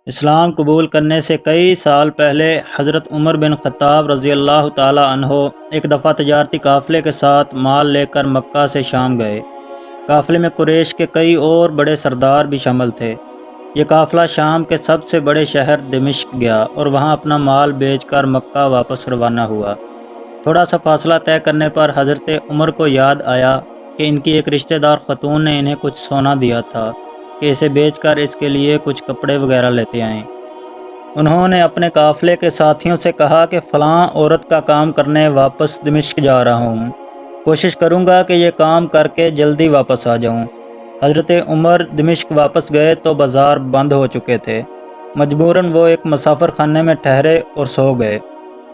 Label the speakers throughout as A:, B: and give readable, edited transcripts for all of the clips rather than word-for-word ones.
A: اسلام قبول کرنے سے کئی سال پہلے حضرت عمر بن خطاب رضی اللہ تعالی عنہ ایک دفعہ تجارتی قافلے کے ساتھ مال لے کر مکہ سے شام گئے۔ قافلے میں قریش کے کئی اور بڑے سردار بھی شامل تھے۔ یہ قافلہ شام کے سب سے بڑے شہر دمشق گیا اور وہاں اپنا مال بیچ کر مکہ واپس روانہ ہوا۔ تھوڑا سا فاصلہ طے کرنے پر حضرت عمر کو یاد آیا کہ ان کی ایک رشتہ دار خاتون نے انہیں کچھ سونا دیا تھا کہ اسے بیچ کر اس کے لیے کچھ کپڑے وغیرہ لیتے آئیں۔ انہوں نے اپنے قافلے کے ساتھیوں سے کہا کہ فلاں عورت کا کام کرنے واپس دمشق جا رہا ہوں، کوشش کروں گا کہ یہ کام کر کے جلدی واپس آ جاؤں۔ حضرت عمر دمشق واپس گئے تو بازار بند ہو چکے تھے۔ مجبوراً وہ ایک مسافر خانے میں ٹھہرے اور سو گئے۔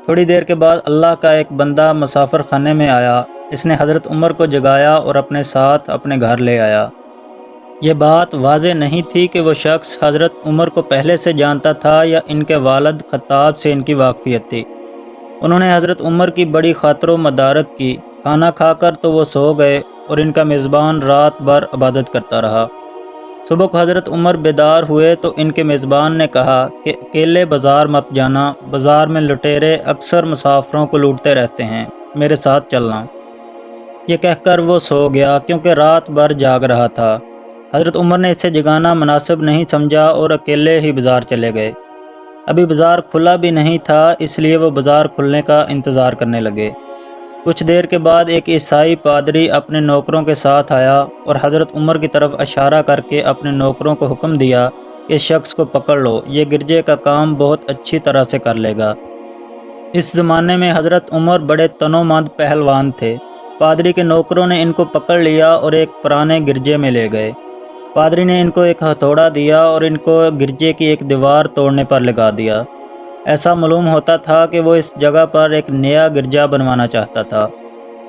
A: تھوڑی دیر کے بعد اللہ کا ایک بندہ مسافر خانے میں آیا۔ اس نے حضرت عمر کو جگایا اور اپنے ساتھ اپنے گھر لے آیا۔ یہ بات واضح نہیں تھی کہ وہ شخص حضرت عمر کو پہلے سے جانتا تھا یا ان کے والد خطاب سے ان کی واقفیت تھی۔ انہوں نے حضرت عمر کی بڑی خاطر و مدارت کی۔ کھانا کھا کر تو وہ سو گئے اور ان کا میزبان رات بھر عبادت کرتا رہا۔ صبح کو حضرت عمر بیدار ہوئے تو ان کے میزبان نے کہا کہ اکیلے بازار مت جانا، بازار میں لٹیرے اکثر مسافروں کو لوٹتے رہتے ہیں، میرے ساتھ چلنا۔ یہ کہہ کر وہ سو گیا کیونکہ رات بھر جاگ رہا تھا۔ حضرت عمر نے اسے جگانا مناسب نہیں سمجھا اور اکیلے ہی بازار چلے گئے۔ ابھی بازار کھلا بھی نہیں تھا، اس لیے وہ بازار کھلنے کا انتظار کرنے لگے۔ کچھ دیر کے بعد ایک عیسائی پادری اپنے نوکروں کے ساتھ آیا اور حضرت عمر کی طرف اشارہ کر کے اپنے نوکروں کو حکم دیا کہ اس شخص کو پکڑ لو، یہ گرجے کا کام بہت اچھی طرح سے کر لے گا۔ اس زمانے میں حضرت عمر بڑے تنومند پہلوان تھے۔ پادری کے نوکروں نے ان کو پکڑ لیا اور ایک پرانے گرجے میں لے گئے۔ پادری نے ان کو ایک ہتھوڑا دیا اور ان کو گرجے کی ایک دیوار توڑنے پر لگا دیا۔ ایسا معلوم ہوتا تھا کہ وہ اس جگہ پر ایک نیا گرجا بنوانا چاہتا تھا۔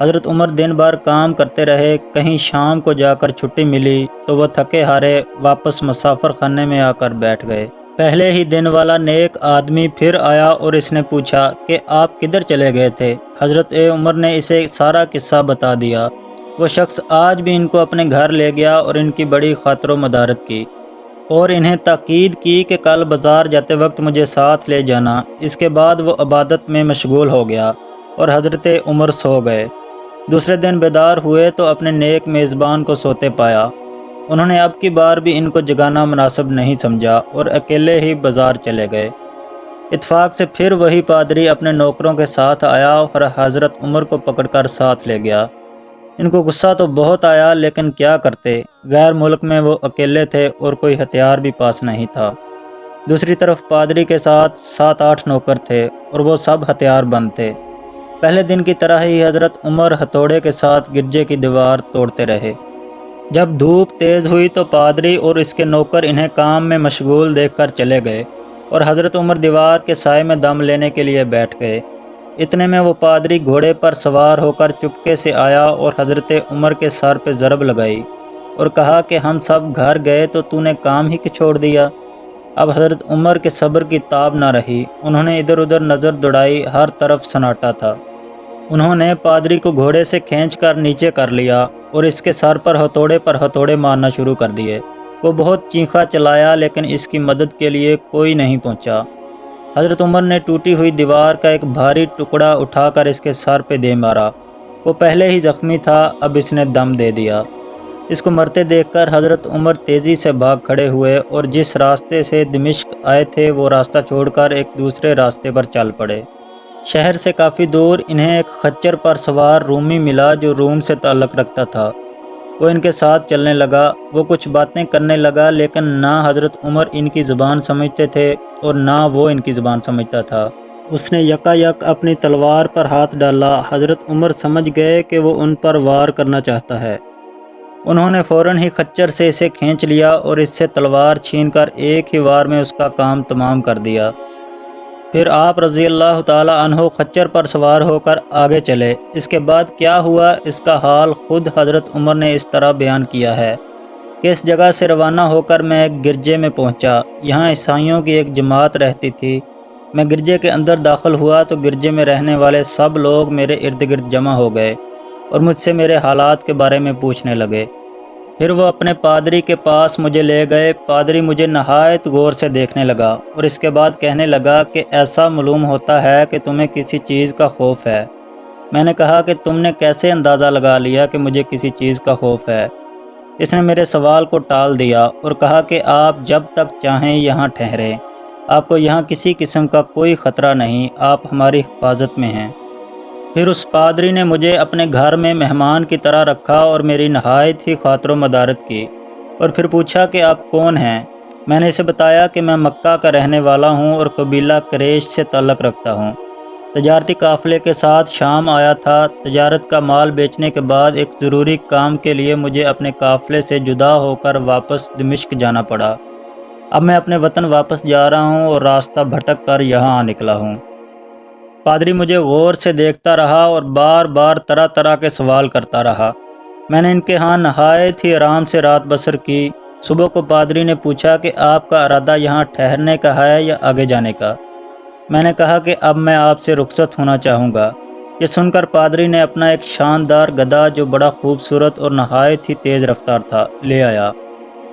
A: حضرت عمر دن بھر کام کرتے رہے، کہیں شام کو جا کر چھٹی ملی تو وہ تھکے ہارے واپس مسافر خانے میں آ کر بیٹھ گئے۔ پہلے ہی دن والا نیک آدمی پھر آیا اور اس نے پوچھا کہ آپ کدھر چلے گئے تھے؟ حضرت عمر نے اسے سارا قصہ بتا دیا۔ وہ شخص آج بھی ان کو اپنے گھر لے گیا اور ان کی بڑی خاطر و مدارت کی اور انہیں تاکید کی کہ کل بازار جاتے وقت مجھے ساتھ لے جانا۔ اس کے بعد وہ عبادت میں مشغول ہو گیا اور حضرت عمر سو گئے۔ دوسرے دن بیدار ہوئے تو اپنے نیک میزبان کو سوتے پایا۔ انہوں نے اب کی بار بھی ان کو جگانا مناسب نہیں سمجھا اور اکیلے ہی بازار چلے گئے۔ اتفاق سے پھر وہی پادری اپنے نوکروں کے ساتھ آیا اور حضرت عمر کو پکڑ کر ساتھ لے گیا۔ ان کو غصہ تو بہت آیا لیکن کیا کرتے، غیر ملک میں وہ اکیلے تھے اور کوئی ہتھیار بھی پاس نہیں تھا۔ دوسری طرف پادری کے ساتھ 7-8 نوکر تھے اور وہ سب ہتھیار بند تھے۔ پہلے دن کی طرح ہی حضرت عمر ہتھوڑے کے ساتھ گرجے کی دیوار توڑتے رہے۔ جب دھوپ تیز ہوئی تو پادری اور اس کے نوکر انہیں کام میں مشغول دیکھ کر چلے گئے اور حضرت عمر دیوار کے سائے میں دم لینے کے لیے بیٹھ گئے۔ اتنے میں وہ پادری گھوڑے پر سوار ہو کر چپکے سے آیا اور حضرت عمر کے سر پہ ضرب لگائی اور کہا کہ ہم سب گھر گئے تو تو نے کام ہی چھوڑ دیا۔ اب حضرت عمر کے صبر کی تاب نہ رہی، انہوں نے ادھر ادھر نظر دوڑائی، ہر طرف سناٹا تھا۔ انہوں نے پادری کو گھوڑے سے کھینچ کر نیچے کر لیا اور اس کے سر پر ہتھوڑے مارنا شروع کر دیے۔ وہ بہت چیخا چلایا لیکن اس کی مدد کے لیے کوئی نہیں پہنچا۔ حضرت عمر نے ٹوٹی ہوئی دیوار کا ایک بھاری ٹکڑا اٹھا کر اس کے سر پہ دے مارا۔ وہ پہلے ہی زخمی تھا، اب اس نے دم دے دیا۔ اس کو مرتے دیکھ کر حضرت عمر تیزی سے بھاگ کھڑے ہوئے اور جس راستے سے دمشق آئے تھے وہ راستہ چھوڑ کر ایک دوسرے راستے پر چل پڑے۔ شہر سے کافی دور انہیں ایک خچر پر سوار رومی ملا جو روم سے تعلق رکھتا تھا۔ وہ ان کے ساتھ چلنے لگا۔ وہ کچھ باتیں کرنے لگا لیکن نہ حضرت عمر ان کی زبان سمجھتے تھے اور نہ وہ ان کی زبان سمجھتا تھا۔ اس نے یکا یک اپنی تلوار پر ہاتھ ڈالا۔ حضرت عمر سمجھ گئے کہ وہ ان پر وار کرنا چاہتا ہے۔ انہوں نے فوراً ہی خچر سے اسے کھینچ لیا اور اس سے تلوار چھین کر ایک ہی وار میں اس کا کام تمام کر دیا۔ پھر آپ رضی اللہ تعالی عنہ خچر پر سوار ہو کر آگے چلے۔ اس کے بعد کیا ہوا اس کا حال خود حضرت عمر نے اس طرح بیان کیا ہے کہ اس جگہ سے روانہ ہو کر میں ایک گرجے میں پہنچا۔ یہاں عیسائیوں کی ایک جماعت رہتی تھی۔ میں گرجے کے اندر داخل ہوا تو گرجے میں رہنے والے سب لوگ میرے ارد گرد جمع ہو گئے اور مجھ سے میرے حالات کے بارے میں پوچھنے لگے۔ پھر وہ اپنے پادری کے پاس مجھے لے گئے۔ پادری مجھے نہایت غور سے دیکھنے لگا اور اس کے بعد کہنے لگا کہ ایسا معلوم ہوتا ہے کہ تمہیں کسی چیز کا خوف ہے۔ میں نے کہا کہ تم نے کیسے اندازہ لگا لیا کہ مجھے کسی چیز کا خوف ہے؟ اس نے میرے سوال کو ٹال دیا اور کہا کہ آپ جب تک چاہیں یہاں ٹھہریں، آپ کو یہاں کسی قسم کا کوئی خطرہ نہیں، آپ ہماری حفاظت میں ہیں۔ پھر اس پادری نے مجھے اپنے گھر میں مہمان کی طرح رکھا اور میری نہایت ہی خاطر و مدارت کی، اور پھر پوچھا کہ آپ کون ہیں؟ میں نے اسے بتایا کہ میں مکہ کا رہنے والا ہوں اور قبیلہ قریش سے تعلق رکھتا ہوں۔ تجارتی قافلے کے ساتھ شام آیا تھا۔ تجارت کا مال بیچنے کے بعد ایک ضروری کام کے لیے مجھے اپنے قافلے سے جدا ہو کر واپس دمشق جانا پڑا۔ اب میں اپنے وطن واپس جا رہا ہوں اور راستہ بھٹک کر یہاں آ نکلا ہوں۔ پادری مجھے غور سے دیکھتا رہا اور بار بار طرح طرح کے سوال کرتا رہا۔ میں نے ان کے ہاں نہایت ہی آرام سے رات بسر کی۔ صبح کو پادری نے پوچھا کہ آپ کا ارادہ یہاں ٹھہرنے کا ہے یا آگے جانے کا؟ میں نے کہا کہ اب میں آپ سے رخصت ہونا چاہوں گا۔ یہ سن کر پادری نے اپنا ایک شاندار گدھا جو بڑا خوبصورت اور نہایت ہی تیز رفتار تھا لے آیا۔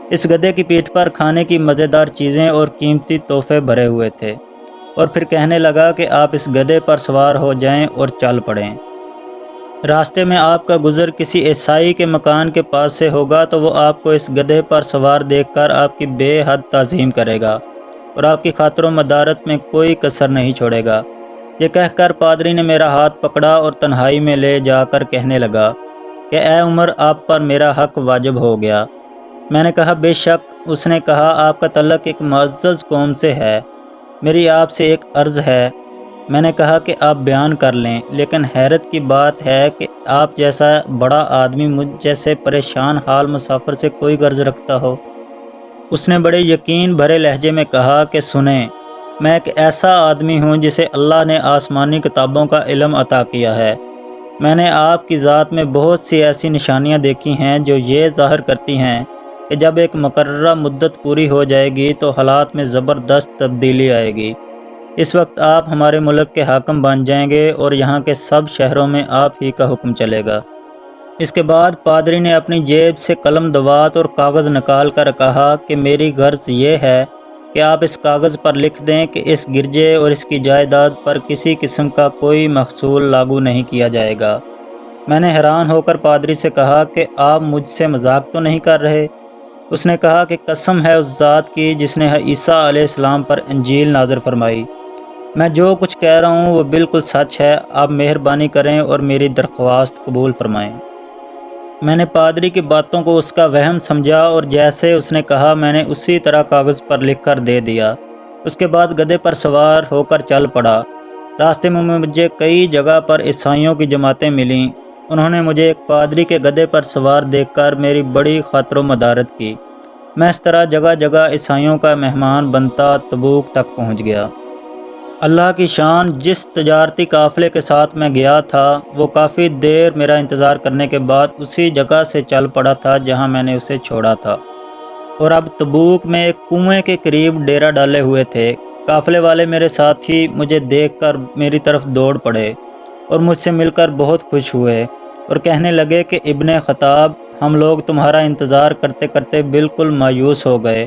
A: اس گدھے کی پیٹھ پر کھانے کی مزیدار چیزیں اور قیمتی تحفے بھرے ہوئے تھے، اور پھر کہنے لگا کہ آپ اس گدھے پر سوار ہو جائیں اور چل پڑیں۔ راستے میں آپ کا گزر کسی عیسائی کے مکان کے پاس سے ہوگا تو وہ آپ کو اس گدھے پر سوار دیکھ کر آپ کی بے حد تعظیم کرے گا اور آپ کی خاطر و مدارت میں کوئی کسر نہیں چھوڑے گا۔ یہ کہہ کر پادری نے میرا ہاتھ پکڑا اور تنہائی میں لے جا کر کہنے لگا کہ اے عمر، آپ پر میرا حق واجب ہو گیا۔ میں نے کہا بے شک۔ اس نے کہا آپ کا تعلق ایک معزز قوم سے ہے، میری آپ سے ایک عرض ہے۔ میں نے کہا کہ آپ بیان کر لیں، لیکن حیرت کی بات ہے کہ آپ جیسا بڑا آدمی مجھ جیسے پریشان حال مسافر سے کوئی غرض رکھتا ہو۔ اس نے بڑے یقین بھرے لہجے میں کہا کہ سنیں، میں ایک ایسا آدمی ہوں جسے اللہ نے آسمانی کتابوں کا علم عطا کیا ہے۔ میں نے آپ کی ذات میں بہت سی ایسی نشانیاں دیکھی ہیں جو یہ ظاہر کرتی ہیں کہ جب ایک مقررہ مدت پوری ہو جائے گی تو حالات میں زبردست تبدیلی آئے گی۔ اس وقت آپ ہمارے ملک کے حاکم بن جائیں گے اور یہاں کے سب شہروں میں آپ ہی کا حکم چلے گا۔ اس کے بعد پادری نے اپنی جیب سے قلم دوات اور کاغذ نکال کر کہا کہ میری غرض یہ ہے کہ آپ اس کاغذ پر لکھ دیں کہ اس گرجے اور اس کی جائیداد پر کسی قسم کا کوئی محصول لاگو نہیں کیا جائے گا۔ میں نے حیران ہو کر پادری سے کہا کہ آپ مجھ سے مذاق تو نہیں کر رہے؟ اس نے کہا کہ قسم ہے اس ذات کی جس نے عیسیٰ علیہ السلام پر انجیل نازل فرمائی، میں جو کچھ کہہ رہا ہوں وہ بالکل سچ ہے، آپ مہربانی کریں اور میری درخواست قبول فرمائیں۔ میں نے پادری کی باتوں کو اس کا وہم سمجھا اور جیسے اس نے کہا میں نے اسی طرح کاغذ پر لکھ کر دے دیا۔ اس کے بعد گدھے پر سوار ہو کر چل پڑا۔ راستے میں مجھے کئی جگہ پر عیسائیوں کی جماعتیں ملیں۔ انہوں نے مجھے ایک پادری کے گدھے پر سوار دیکھ کر میری بڑی خاطر و مدارت کی۔ میں اس طرح جگہ جگہ عیسائیوں کا مہمان بنتا تبوک تک پہنچ گیا۔ اللہ کی شان، جس تجارتی قافلے کے ساتھ میں گیا تھا وہ کافی دیر میرا انتظار کرنے کے بعد اسی جگہ سے چل پڑا تھا جہاں میں نے اسے چھوڑا تھا، اور اب تبوک میں ایک کنویں کے قریب ڈیرا ڈالے ہوئے تھے۔ قافلے والے میرے ساتھی مجھے دیکھ کر میری طرف دوڑ پڑے اور مجھ سے مل کر بہت خوش ہوئے اور کہنے لگے کہ ابن خطاب، ہم لوگ تمہارا انتظار کرتے کرتے بالکل مایوس ہو گئے،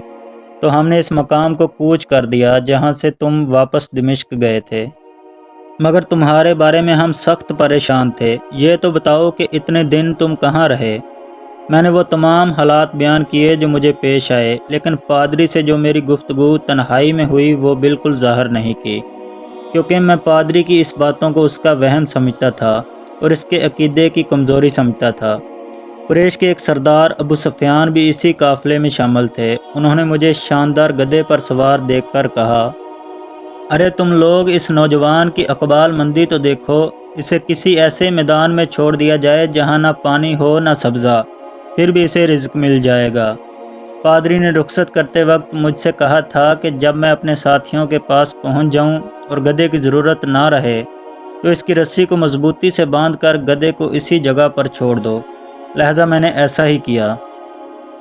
A: تو ہم نے اس مقام کو کوچ کر دیا جہاں سے تم واپس دمشق گئے تھے، مگر تمہارے بارے میں ہم سخت پریشان تھے۔ یہ تو بتاؤ کہ اتنے دن تم کہاں رہے؟ میں نے وہ تمام حالات بیان کیے جو مجھے پیش آئے، لیکن پادری سے جو میری گفتگو تنہائی میں ہوئی وہ بالکل ظاہر نہیں کی، کیونکہ میں پادری کی اس باتوں کو اس کا وہم سمجھتا تھا اور اس کے عقیدے کی کمزوری سمجھتا تھا۔ قریش کے ایک سردار ابو سفیان بھی اسی قافلے میں شامل تھے۔ انہوں نے مجھے شاندار گدھے پر سوار دیکھ کر کہا، ارے تم لوگ اس نوجوان کی اقبال مندی تو دیکھو، اسے کسی ایسے میدان میں چھوڑ دیا جائے جہاں نہ پانی ہو نہ سبزہ، پھر بھی اسے رزق مل جائے گا۔ پادری نے رخصت کرتے وقت مجھ سے کہا تھا کہ جب میں اپنے ساتھیوں کے پاس پہنچ جاؤں اور گدھے کی ضرورت نہ رہے تو اس کی رسی کو مضبوطی سے باندھ کر گدھے کو اسی جگہ پر چھوڑ دو۔ لہذا میں نے ایسا ہی کیا۔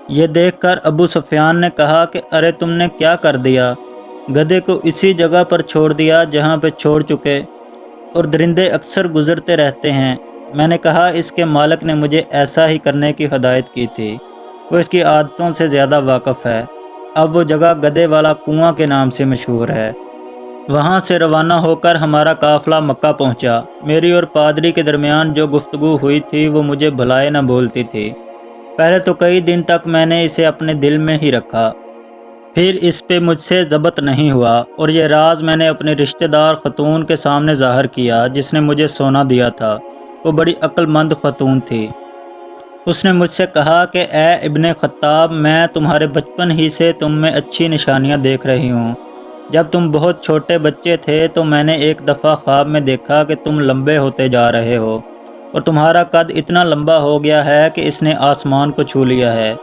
A: یہ دیکھ کر ابو سفیان نے کہا کہ ارے تم نے کیا کر دیا؟ گدھے کو اسی جگہ پر چھوڑ دیا جہاں پہ چھوڑ چکے، اور درندے اکثر گزرتے رہتے ہیں۔ میں نے کہا اس کے مالک نے مجھے ایسا ہی کرنے کی ہدایت کی تھی۔ وہ اس کی عادتوں سے زیادہ واقف ہے۔ اب وہ جگہ گدے والا کنواں کے نام سے مشہور ہے۔ وہاں سے روانہ ہو کر ہمارا قافلہ مکہ پہنچا۔ میری اور پادری کے درمیان جو گفتگو ہوئی تھی وہ مجھے بھلائے نہ بولتی تھی۔ پہلے تو کئی دن تک میں نے اسے اپنے دل میں ہی رکھا، پھر اس پہ مجھ سے ضبط نہیں ہوا، اور یہ راز میں نے اپنی رشتہ دار خاتون کے سامنے ظاہر کیا جس نے مجھے سونا دیا تھا۔ وہ بڑی عقل مند خاتون تھی۔ اس نے مجھ سے کہا کہ اے ابن خطاب، میں تمہارے بچپن ہی سے تم میں اچھی نشانیاں دیکھ رہی ہوں۔ جب تم بہت چھوٹے بچے تھے تو میں نے ایک دفعہ خواب میں دیکھا کہ تم لمبے ہوتے جا رہے ہو، اور تمہارا قد اتنا لمبا ہو گیا ہے کہ اس نے آسمان کو چھو لیا ہے۔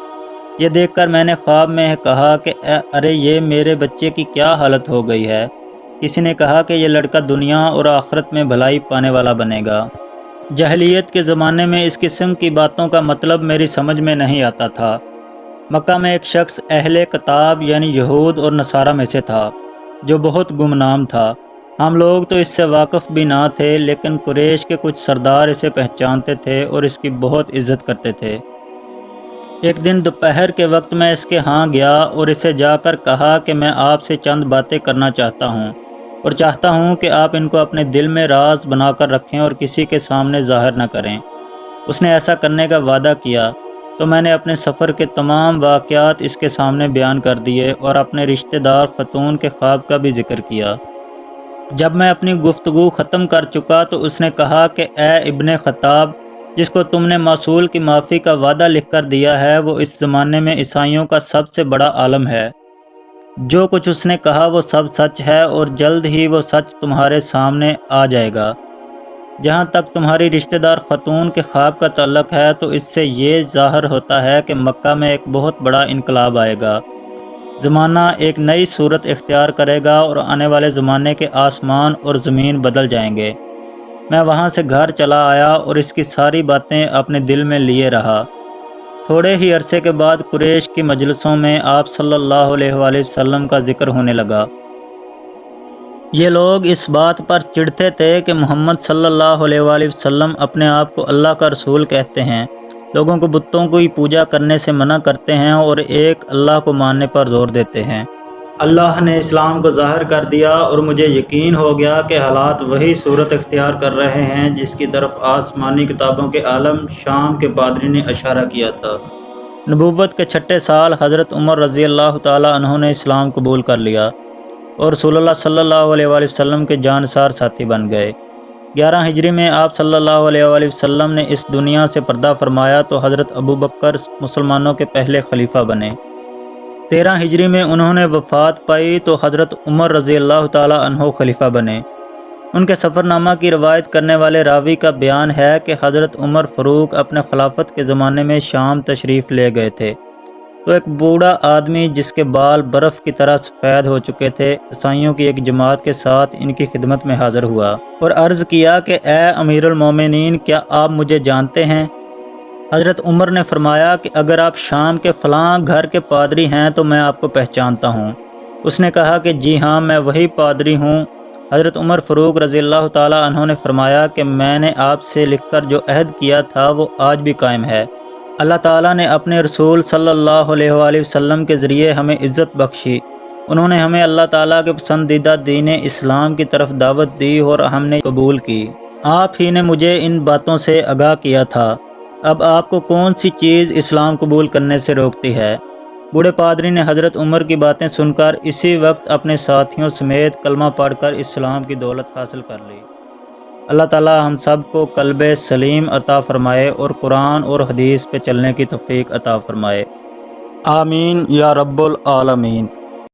A: یہ دیکھ کر میں نے خواب میں کہا کہ ارے یہ میرے بچے کی کیا حالت ہو گئی ہے۔ کسی نے کہا کہ یہ لڑکا دنیا اور آخرت میں بھلائی پانے والا بنے گا۔ جاہلیت کے زمانے میں اس قسم کی باتوں کا مطلب میری سمجھ میں نہیں آتا تھا۔ مکہ میں ایک شخص اہل کتاب یعنی یہود اور نصارہ میں سے تھا جو بہت گمنام تھا۔ ہم لوگ تو اس سے واقف بھی نہ تھے، لیکن قریش کے کچھ سردار اسے پہچانتے تھے اور اس کی بہت عزت کرتے تھے۔ ایک دن دوپہر کے وقت میں اس کے ہاں گیا اور اسے جا کر کہا کہ میں آپ سے چند باتیں کرنا چاہتا ہوں، اور چاہتا ہوں کہ آپ ان کو اپنے دل میں راز بنا کر رکھیں اور کسی کے سامنے ظاہر نہ کریں۔ اس نے ایسا کرنے کا وعدہ کیا تو میں نے اپنے سفر کے تمام واقعات اس کے سامنے بیان کر دیے اور اپنے رشتہ دار خاتون کے خواب کا بھی ذکر کیا۔ جب میں اپنی گفتگو ختم کر چکا تو اس نے کہا کہ اے ابن خطاب، جس کو تم نے موصول کی معافی کا وعدہ لکھ کر دیا ہے وہ اس زمانے میں عیسائیوں کا سب سے بڑا عالم ہے۔ جو کچھ اس نے کہا وہ سب سچ ہے، اور جلد ہی وہ سچ تمہارے سامنے آ جائے گا۔ جہاں تک تمہاری رشتہ دار خاتون کے خواب کا تعلق ہے تو اس سے یہ ظاہر ہوتا ہے کہ مکہ میں ایک بہت بڑا انقلاب آئے گا۔ زمانہ ایک نئی صورت اختیار کرے گا اور آنے والے زمانے کے آسمان اور زمین بدل جائیں گے۔ میں وہاں سے گھر چلا آیا اور اس کی ساری باتیں اپنے دل میں لیے رہا۔ تھوڑے ہی عرصے کے بعد قریش کی مجلسوں میں آپ صلی اللہ علیہ وآلہ وسلم کا ذکر ہونے لگا۔ یہ لوگ اس بات پر چڑھتے تھے کہ محمد صلی اللہ علیہ وآلہ وسلم اپنے آپ کو اللہ کا رسول کہتے ہیں، لوگوں کو بتوں کی پوجا کرنے سے منع کرتے ہیں اور ایک اللہ کو ماننے پر زور دیتے ہیں۔ اللہ نے اسلام کو ظاہر کر دیا اور مجھے یقین ہو گیا کہ حالات وہی صورت اختیار کر رہے ہیں جس کی طرف آسمانی کتابوں کے عالم شام کے پادری نے اشارہ کیا تھا۔ نبوت کے چھٹے سال حضرت عمر رضی اللہ تعالیٰ عنہ نے اسلام قبول کر لیا اور رسول اللہ صلی اللہ علیہ وآلہ وسلم کے جانثار ساتھی بن گئے۔ 11 ہجری میں آپ صلی اللہ علیہ وآلہ وسلم نے اس دنیا سے پردہ فرمایا تو حضرت ابوبکر مسلمانوں کے پہلے خلیفہ بنے۔ 13 ہجری میں انہوں نے وفات پائی تو حضرت عمر رضی اللہ تعالیٰ عنہ خلیفہ بنے۔ ان کے سفر نامہ کی روایت کرنے والے راوی کا بیان ہے کہ حضرت عمر فاروق اپنے خلافت کے زمانے میں شام تشریف لے گئے تھے تو ایک بوڑھا آدمی جس کے بال برف کی طرح سفید ہو چکے تھے عیسائیوں کی ایک جماعت کے ساتھ ان کی خدمت میں حاضر ہوا اور عرض کیا کہ اے امیر المومنین، کیا آپ مجھے جانتے ہیں؟ حضرت عمر نے فرمایا کہ اگر آپ شام کے فلاں گھر کے پادری ہیں تو میں آپ کو پہچانتا ہوں۔ اس نے کہا کہ جی ہاں، میں وہی پادری ہوں۔ حضرت عمر فاروق رضی اللہ تعالیٰ عنہ نے فرمایا کہ میں نے آپ سے لکھ کر جو عہد کیا تھا وہ آج بھی قائم ہے۔ اللہ تعالیٰ نے اپنے رسول صلی اللہ علیہ وآلہ وسلم کے ذریعے ہمیں عزت بخشی۔ انہوں نے ہمیں اللہ تعالیٰ کے پسندیدہ دین اسلام کی طرف دعوت دی اور ہم نے قبول کی۔ آپ ہی نے مجھے ان باتوں سے آگاہ کیا تھا۔ اب آپ کو کون سی چیز اسلام قبول کرنے سے روکتی ہے؟ بوڑھے پادری نے حضرت عمر کی باتیں سن کر اسی وقت اپنے ساتھیوں سمیت کلمہ پڑھ کر اسلام کی دولت حاصل کر لی۔ اللہ تعالی ہم سب کو قلب سلیم عطا فرمائے اور قرآن اور حدیث پہ چلنے کی توفیق عطا فرمائے۔ آمین یا رب العالمین۔